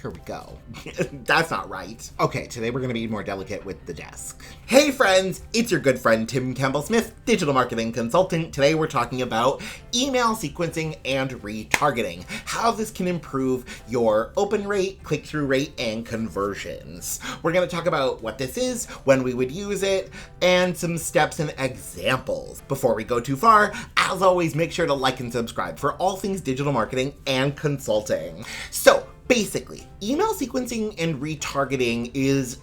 Here we go. That's not right. Okay, today we're gonna be more delicate with the desk. Hey friends, it's your good friend Tim Campbell-Smith, digital marketing consultant. Today we're talking about email sequencing and retargeting, how this can improve your open rate, click-through rate, and conversions. We're gonna talk about what this is, when we would use it, and some steps and examples. Before we go too far, as always, make sure to like and subscribe for all things digital marketing and consulting. So, basically, email sequencing and retargeting is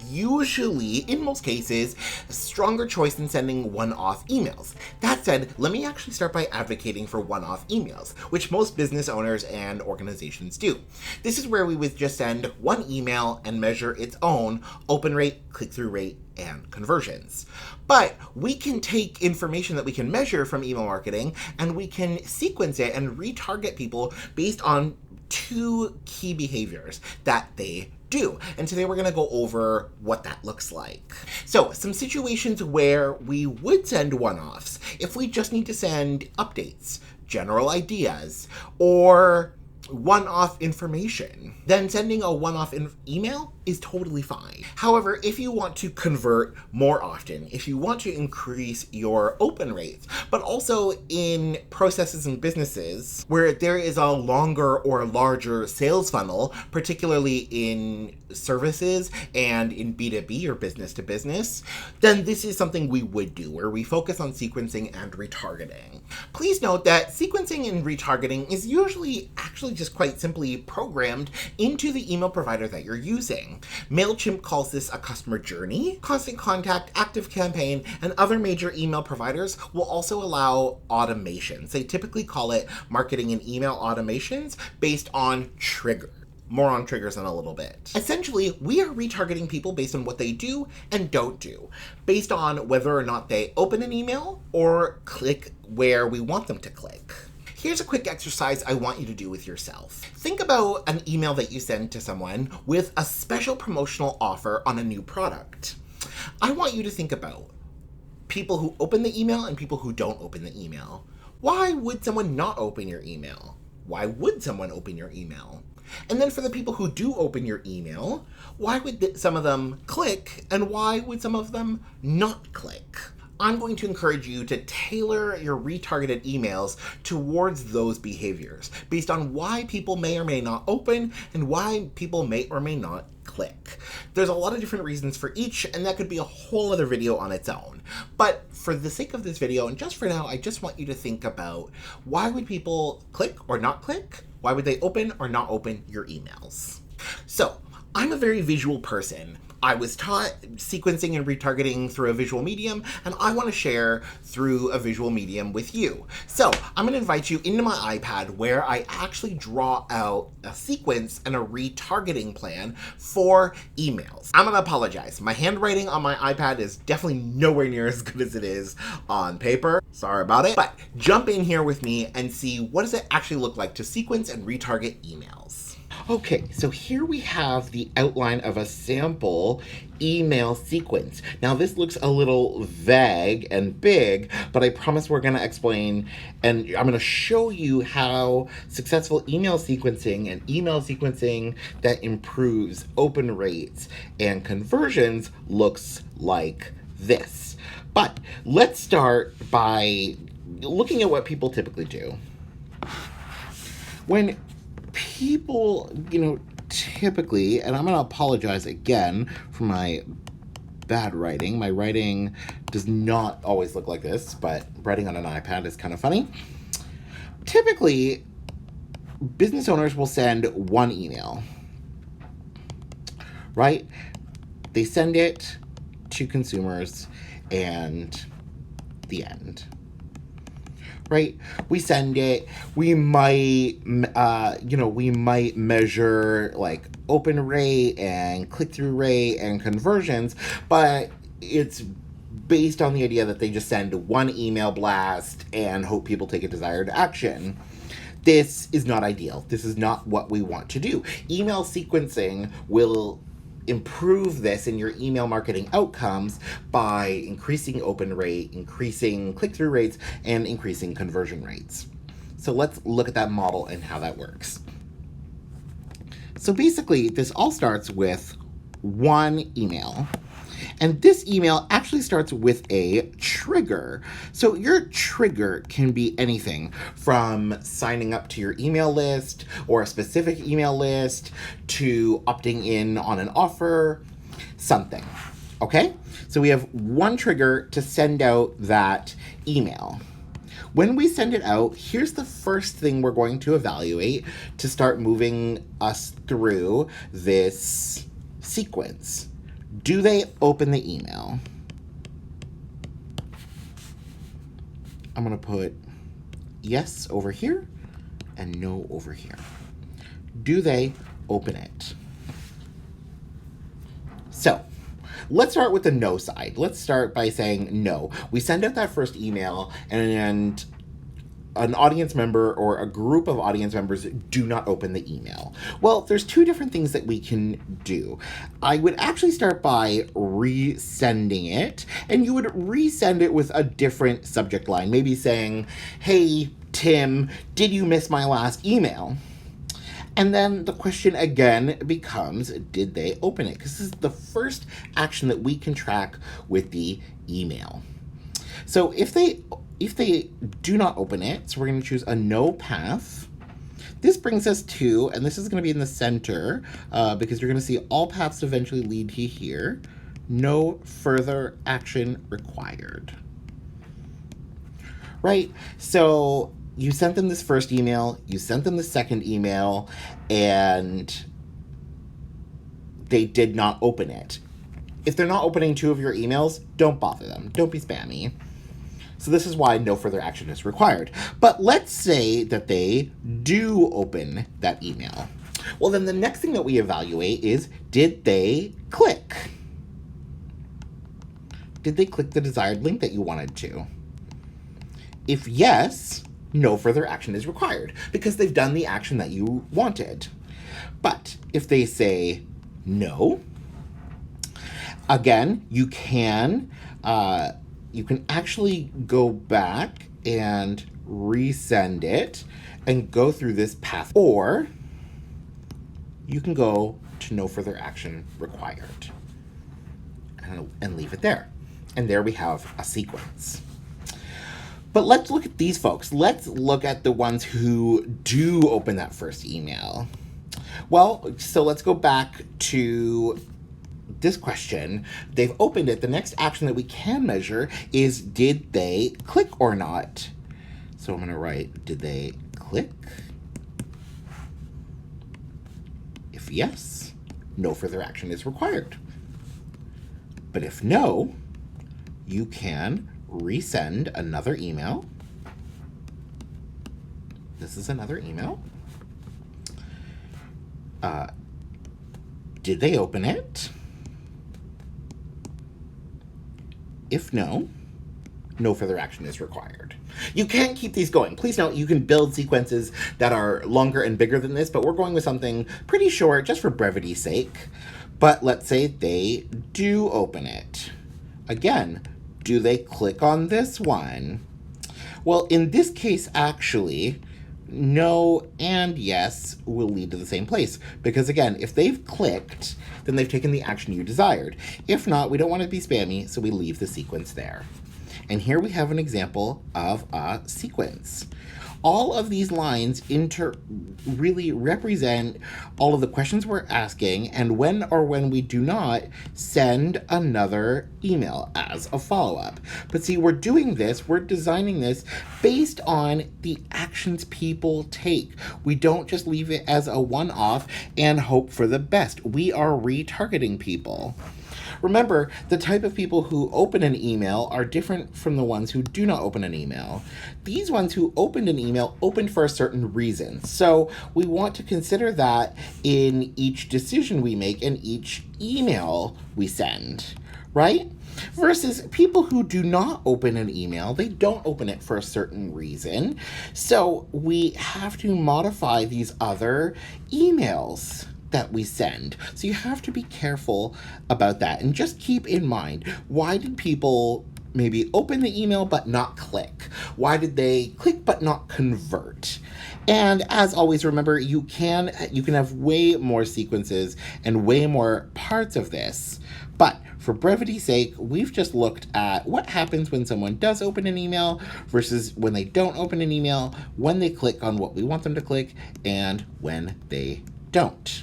usually, in most cases, a stronger choice than sending one-off emails. That said, let me actually start by advocating for one-off emails, which most business owners and organizations do. This is where we would just send one email and measure its own open rate, click-through rate, and conversions. But we can take information that we can measure from email marketing and we can sequence it and retarget people based on two key behaviors that they do. And today we're going to go over what that looks like. So, some situations where we would send one-offs if we just need to send updates, general ideas, or one-off information. Then sending a one-off email is totally fine. However, if you want to convert more often, if you want to increase your open rates, but also in processes and businesses where there is a longer or larger sales funnel, particularly in services and in B2B or business to business, then this is something we would do, where we focus on sequencing and retargeting. Please note that sequencing and retargeting is usually actually just quite simply programmed into the email provider that you're using. MailChimp calls this a customer journey. Constant Contact, ActiveCampaign, and other major email providers will also allow automations. They typically call it marketing and email automations based on triggers. More on triggers in a little bit. Essentially, we are retargeting people based on what they do and don't do, based on whether or not they open an email or click where we want them to click. Here's a quick exercise I want you to do with yourself. Think about an email that you send to someone with a special promotional offer on a new product. I want you to think about people who open the email and people who don't open the email. Why would someone not open your email? Why would someone open your email? And then for the people who do open your email, why would some of them click and why would some of them not click? I'm going to encourage you to tailor your retargeted emails towards those behaviors based on why people may or may not open and why people may or may not click. There's a lot of different reasons for each, and that could be a whole other video on its own. But for the sake of this video, and just for now, I just want you to think about why would people click or not click? Why would they open or not open your emails? So, I'm a very visual person. I was taught sequencing and retargeting through a visual medium, and I want to share through a visual medium with you. So I'm going to invite you into my iPad where I actually draw out a sequence and a retargeting plan for emails. I'm going to apologize. My handwriting on my iPad is definitely nowhere near as good as it is on paper. Sorry about it. But jump in here with me and see what does it actually look like to sequence and retarget emails. Okay, so here we have the outline of a sample email sequence. Now this looks a little vague and big, but I promise we're going to explain and I'm going to show you how successful email sequencing that improves open rates and conversions looks like this. But let's start by looking at what people typically do. When people, typically, and I'm going to apologize again for my bad writing. My writing does not always look like this, but writing on an iPad is kind of funny. Typically, business owners will send one email, right? They send it to consumers and the end. Right? We send it, we might measure like open rate and click-through rate and conversions, but it's based on the idea that they just send one email blast and hope people take a desired action. This is not ideal. This is not what we want to do. Email sequencing will improve this in your email marketing outcomes by increasing open rate, increasing click-through rates, and increasing conversion rates. So let's look at that model and how that works. So basically, this all starts with one email. And this email actually starts with a trigger. So your trigger can be anything from signing up to your email list or a specific email list to opting in on an offer, something. Okay? So we have one trigger to send out that email. When we send it out, here's the first thing we're going to evaluate to start moving us through this sequence. Do they open the email? I'm going to put yes over here and no over here. Do they open it? So, let's start with the no side. Let's start by saying no. We send out that first email and an audience member or a group of audience members do not open the email. Well, there's two different things that we can do. I would actually start by resending it, and you would resend it with a different subject line, maybe saying, hey, Tim, did you miss my last email? And then the question again becomes, did they open it? Because this is the first action that we can track with the email. So if they do not open it, so we're going to choose a no path. This brings us to, and this is going to be in the center, because you're going to see all paths eventually lead to here. No further action required. Right? So you sent them this first email, you sent them the second email, and they did not open it. If they're not opening two of your emails, don't bother them. Don't be spammy. So this is why no further action is required. But let's say that they do open that email. Well, then the next thing that we evaluate is, did they click? Did they click the desired link that you wanted to? If yes, no further action is required because they've done the action that you wanted. But if they say no, again, you can actually go back and resend it and go through this path, or you can go to no further action required and leave it there. And there we have a sequence. But let's look at these folks. Let's look at the ones who do open that first email. Well, so let's go back to this question. They've opened it. The next action that we can measure is, did they click or not? So I'm going to write, did they click? If yes, no further action is required. But if no, you can resend another email. This is another email. Did they open it? If no, no further action is required. You can't keep these going. Please note, you can build sequences that are longer and bigger than this, but we're going with something pretty short just for brevity's sake. But let's say they do open it. Again, do they click on this one? Well, in this case, actually, no and yes will lead to the same place. Because again, if they've clicked, then they've taken the action you desired. If not, we don't want to be spammy, so we leave the sequence there. And here we have an example of a sequence. All of these lines really represent all of the questions we're asking, and when or when we do not, send another email as a follow-up. But see, we're doing this, we're designing this based on the actions people take. We don't just leave it as a one-off and hope for the best. We are retargeting people. Remember, the type of people who open an email are different from the ones who do not open an email. These ones who opened an email opened for a certain reason. So we want to consider that in each decision we make and each email we send, right? Versus people who do not open an email, they don't open it for a certain reason. So we have to modify these other emails that we send. So you have to be careful about that and just keep in mind, why did people maybe open the email but not click? Why did they click but not convert? And as always, remember, you can have way more sequences and way more parts of this. But for brevity's sake, we've just looked at what happens when someone does open an email versus when they don't open an email, when they click on what we want them to click, and when they don't.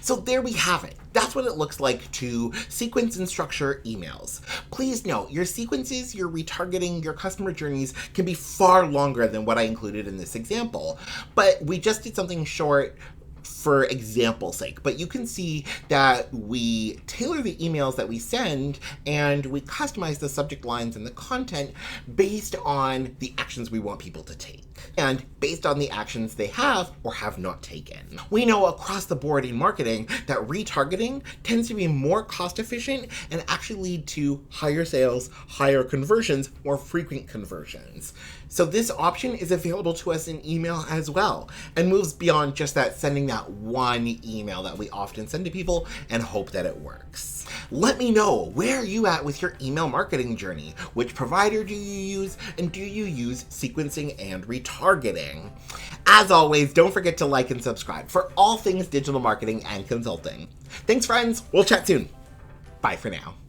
So there we have it. That's what it looks like to sequence and structure emails. Please note, your sequences, your retargeting, your customer journeys can be far longer than what I included in this example, but we just did something short for example's sake. But you can see that we tailor the emails that we send and we customize the subject lines and the content based on the actions we want people to take and based on the actions they have or have not taken. We know across the board in marketing that retargeting tends to be more cost efficient and actually lead to higher sales, higher conversions, more frequent conversions. So this option is available to us in email as well and moves beyond just that sending that one email that we often send to people and hope that it works. Let me know, where are you at with your email marketing journey? Which provider do you use, and do you use sequencing and retargeting? As always, don't forget to like and subscribe for all things digital marketing and consulting. Thanks, friends. We'll chat soon. Bye for now.